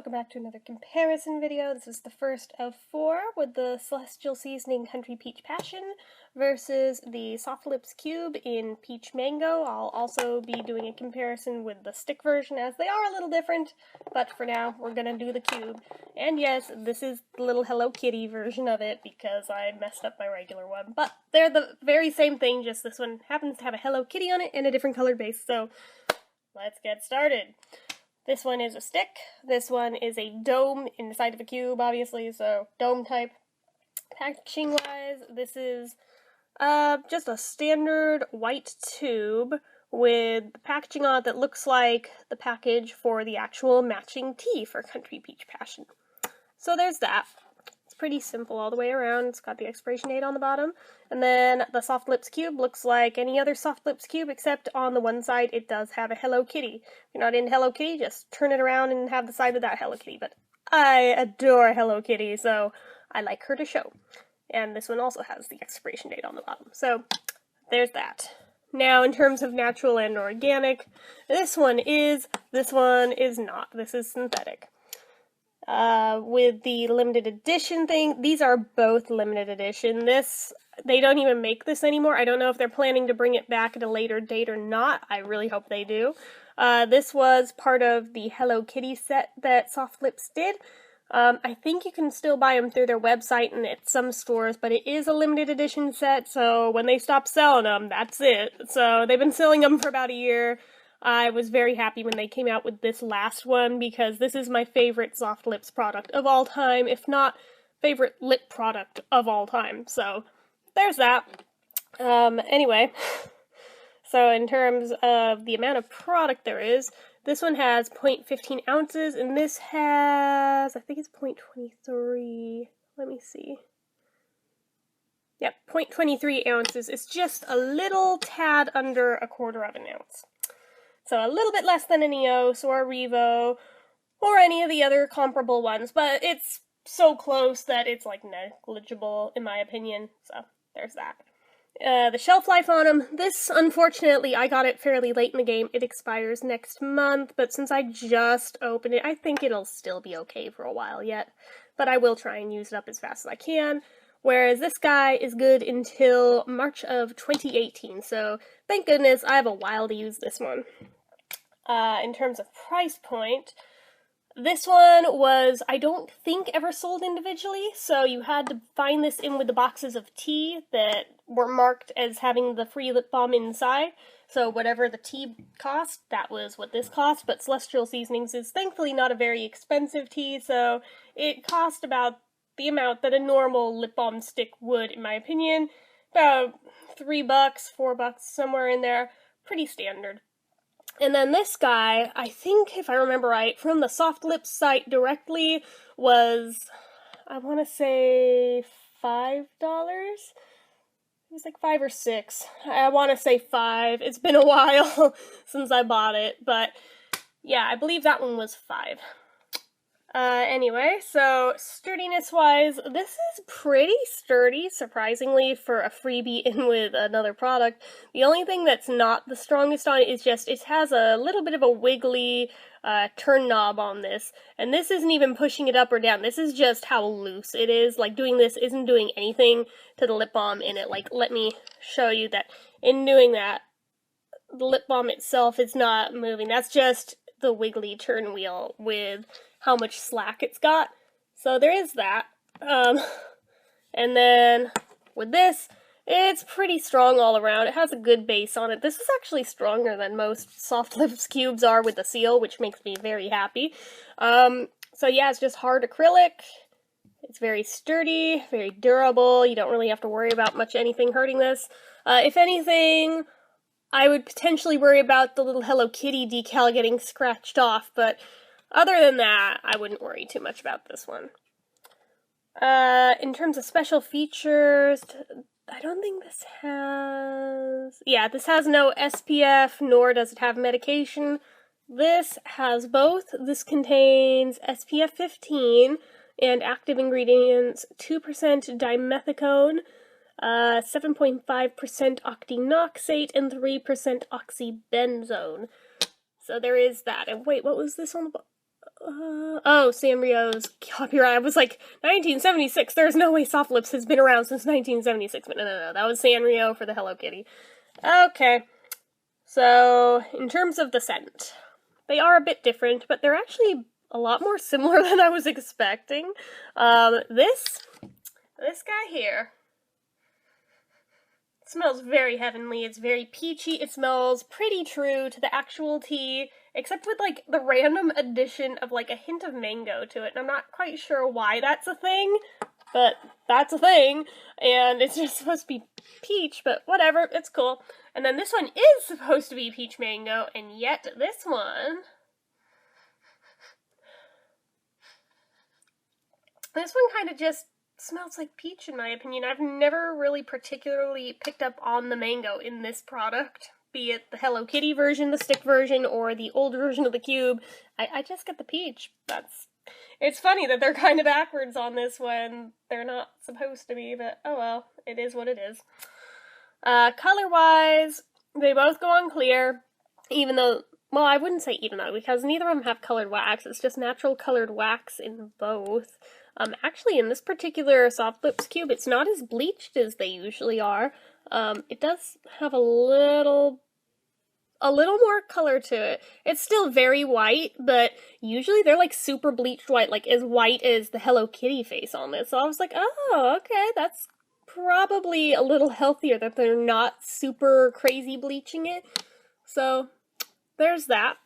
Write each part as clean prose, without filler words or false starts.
welcome back to another comparison video. This is the first of 4 with the Celestial Seasoning Country Peach Passion versus the SoftLips Cube in Peach Mango. I'll also be doing a comparison with the stick version as they are a little different, but for now we're gonna do the cube. And yes, this is the little Hello Kitty version of it because I messed up my regular one, but they're the very same thing, just this one happens to have a Hello Kitty on it and a different colored base, so let's get started. This one is a stick, this one is a dome inside of a cube, obviously, so dome type. Packaging-wise, this is just a standard white tube with packaging on it that looks like the package for the actual matching tea for Country Peach Passion. So there's that. It's pretty simple all the way around. It's got the expiration date on the bottom. And then the SoftLips Cube looks like any other SoftLips Cube, except on the one side it does have a Hello Kitty. If you're not into Hello Kitty, just turn it around and have the side without Hello Kitty. But I adore Hello Kitty, so I like her to show. And this one also has the expiration date on the bottom. So there's that. Now, in terms of natural and organic, this one is not. This is synthetic. With the limited edition thing, these are both limited edition. They don't even make this anymore. I don't know if they're planning to bring it back at a later date or not. I really hope they do. This was part of the Hello Kitty set that SoftLips did. I think you can still buy them through their website and at some stores, but it is a limited edition set, so when they stop selling them, that's it. So they've been selling them for about a year. I was very happy when they came out with this last one because this is my favorite SoftLips product of all time, if not favorite lip product of all time. So there's that. Anyway, so in terms of the amount of product there is, this one has 0.15 ounces, and this has, I think it's 0.23, let me see. Yep, 0.23 ounces. It's just a little tad under 1/4 of an ounce. So a little bit less than an EOS or a Revo or any of the other comparable ones, but it's so close that it's like negligible in my opinion, so there's that. The shelf life on them, this, unfortunately, I got it fairly late in the game. It expires next month, but since I just opened it, I think it'll still be okay for a while yet. But I will try and use it up as fast as I can. Whereas this guy is good until March of 2018, so thank goodness I have a while to use this one. In terms of price point, this one was, I don't think, ever sold individually, so you had to find this in with the boxes of tea that were marked as having the free lip balm inside. So whatever the tea cost, that was what this cost, but Celestial Seasonings is thankfully not a very expensive tea, so it cost about the amount that a normal lip balm stick would, in my opinion. About $3, $4, somewhere in there. Pretty standard. And then this guy, I think, if I remember right, from the SoftLips site directly was, I want to say, $5? It was like 5 or 6. I want to say 5. It's been a while since I bought it, but yeah, I believe that one was 5. Anyway, so sturdiness-wise, this is pretty sturdy, surprisingly, for a freebie in with another product. The only thing that's not the strongest on it is just, it has a little bit of a wiggly turn knob on this, and this isn't even pushing it up or down. This is just how loose it is. Like, doing this isn't doing anything to the lip balm in it. Like, let me show you that in doing that, the lip balm itself is not moving. That's just the wiggly turn wheel with how much slack it's got. So there is that. And then with this, it's pretty strong all around. It has a good base on it. This is actually stronger than most SoftLips cubes are with the seal, which makes me very happy. So yeah, it's just hard acrylic. It's very sturdy, very durable. You don't really have to worry about much anything hurting this. If anything, I would potentially worry about the little Hello Kitty decal getting scratched off, but other than that, I wouldn't worry too much about this one. In terms of special features, I don't think this has... Yeah, this has no SPF, nor does it have medication. This has both. This contains SPF 15 and active ingredients 2% dimethicone, 7.5% octinoxate, and 3% oxybenzone. So there is that. And wait, what was this on the Oh, Sanrio's copyright. I was like, 1976, there's no way SoftLips has been around since 1976, but no, that was Sanrio for the Hello Kitty. Okay, so in terms of the scent, they are a bit different, but they're actually a lot more similar than I was expecting. This guy here smells very heavenly. It's very peachy. It smells pretty true to the actual tea, except with like the random addition of like a hint of mango to it. And I'm not quite sure why that's a thing, but that's a thing. And it's just supposed to be peach, but whatever, it's cool. And then this one is supposed to be peach mango, and yet this one kind of just smells like peach in my opinion. I've never really particularly picked up on the mango in this product, be it the Hello Kitty version, the stick version, or the old version of the cube. I just get the peach. It's funny that they're kind of backwards on this when they're not supposed to be, but oh well, it is what it is. Color-wise, they both go on clear, even though, well, I wouldn't say even though, because neither of them have colored wax. It's just natural colored wax in both. Actually, in this particular SoftLips cube, it's not as bleached as they usually are. It does have a little more color to it. It's still very white, but usually they're like super bleached white, like as white as the Hello Kitty face on this. So I was like, oh, okay, that's probably a little healthier that they're not super crazy bleaching it. So there's that.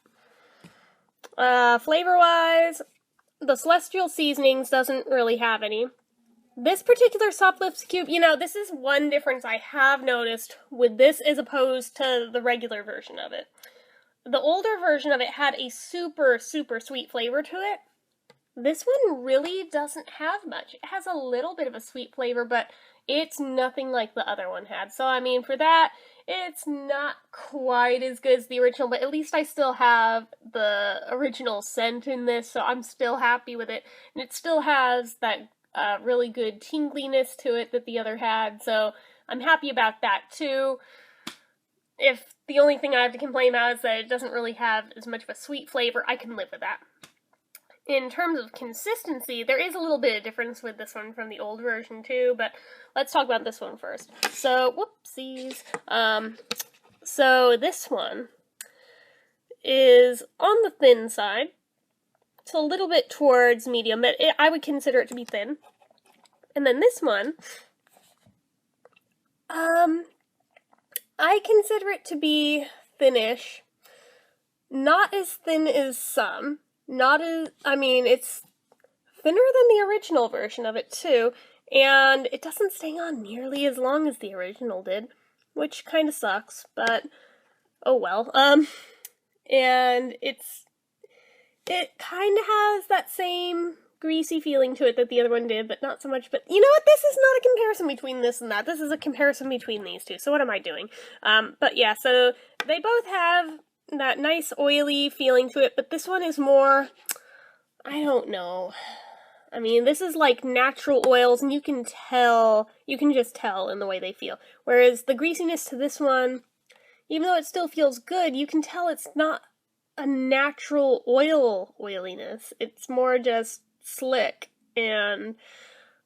Flavor-wise, the Celestial Seasonings doesn't really have any. This particular SoftLips cube, you know, this is one difference I have noticed with this as opposed to the regular version of it. The older version of it had a super, super sweet flavor to it. This one really doesn't have much. It has a little bit of a sweet flavor, but it's nothing like the other one had. So, I mean, for that, it's not quite as good as the original, but at least I still have the original scent in this, so I'm still happy with it. And it still has that really good tingliness to it that the other had, so I'm happy about that too. If the only thing I have to complain about is that it doesn't really have as much of a sweet flavor, I can live with that. In terms of consistency, there is a little bit of difference with this one from the old version too, but let's talk about this one first. So, whoopsies. So this one is on the thin side. It's a little bit towards medium, but I would consider it to be thin. And then this one, I consider it to be thinnish. Not as thin as some. It's thinner than the original version of it too, and it doesn't stay on nearly as long as the original did, which kind of sucks, but oh well. And it kind of has that same greasy feeling to it that the other one did, but not so much. But you know what? This is not a comparison between this and that. This is a comparison between these two, so what am I doing? But yeah, so they both have that nice oily feeling to it, but this one is more, I don't know. I mean, this is like natural oils, and you can just tell in the way they feel. Whereas the greasiness to this one, even though it still feels good, you can tell it's not a natural oiliness. It's more just slick, and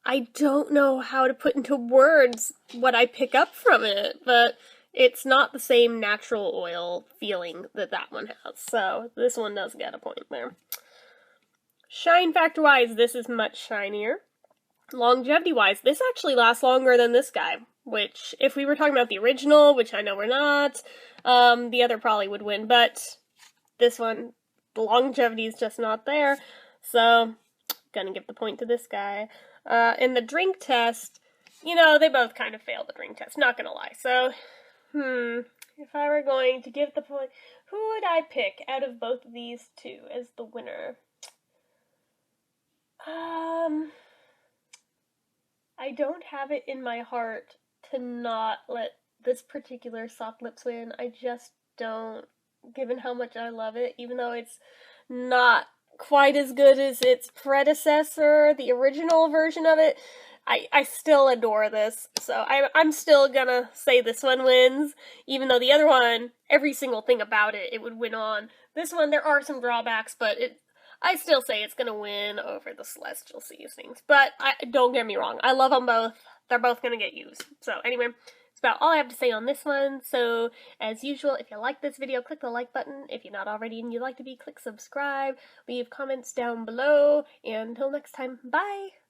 I don't know how to put into words what I pick up from it, but it's not the same natural oil feeling that one has, so this one does get a point there. Shine factor-wise, this is much shinier. Longevity-wise, this actually lasts longer than this guy, which, if we were talking about the original, which I know we're not, the other probably would win, but this one, the longevity is just not there, so gonna give the point to this guy. In the drink test, you know, they both kind of failed the drink test, not gonna lie, so if I were going to give the point, who would I pick out of both of these two as the winner? I don't have it in my heart to not let this particular SoftLips win. I just don't, given how much I love it, even though it's not quite as good as its predecessor, the original version of it. I still adore this, so I'm still gonna say this one wins, even though the other one, every single thing about it, it would win on. This one, there are some drawbacks, but I still say it's gonna win over the Celestial Seasonings, but don't get me wrong, I love them both. They're both gonna get used. So anyway, that's about all I have to say on this one. So as usual, if you like this video, click the like button. If you're not already and you'd like to be, click subscribe. Leave comments down below. And until next time, bye!